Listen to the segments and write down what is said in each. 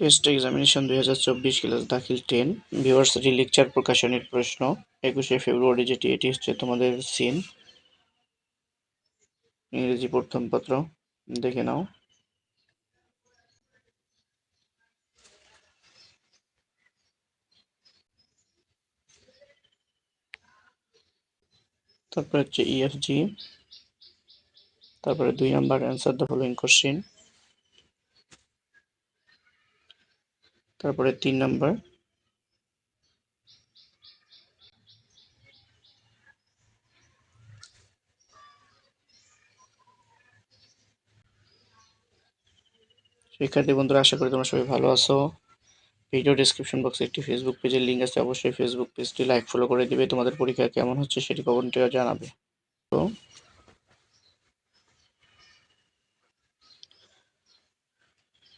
Test examination 2024 class দাখিল 10 ভিউয়ার্সিটি lecture প্রকাশনীর প্রশ্ন 21শে ফেব্রুয়ারি এটি হচ্ছে তোমাদের সিন ইংরেজি প্রথম পত্র দেখে নাও। তারপর হচ্ছে ইএফজি, তারপরে 2 number answer the following question, তারপরে 3 নাম্বার শিক্ষার্থী বন্ধুরা, আশা করি তোমরা সবাই ভালো আছো। ভিডিও ডেসক্রিপশন বক্সে একটি ফেসবুক পেজের লিঙ্ক আছে, অবশ্যই ফেসবুক পেজটি লাইক ফলো করে দিবে। তোমাদের পরীক্ষা কেমন হচ্ছে সেটি কমেন্টে জানাবে। তো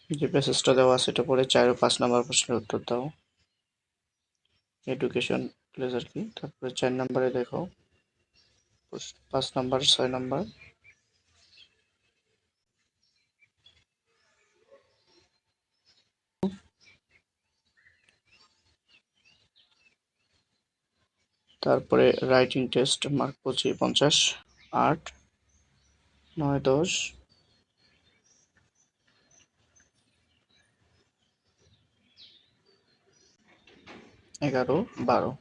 যে প্যাসেজটা দেওয়া আছে এটা পরে 4 ও 5 নাম্বার প্রশ্নের উত্তর দাও। এডুকেশন প্লেজার কি, তারপরে 4 নাম্বারে দেখো 5 নাম্বার 6 নাম্বার। তারপরে রাইটিং টেস্ট মার্ক 50, 8, 9, 10, 11, 12।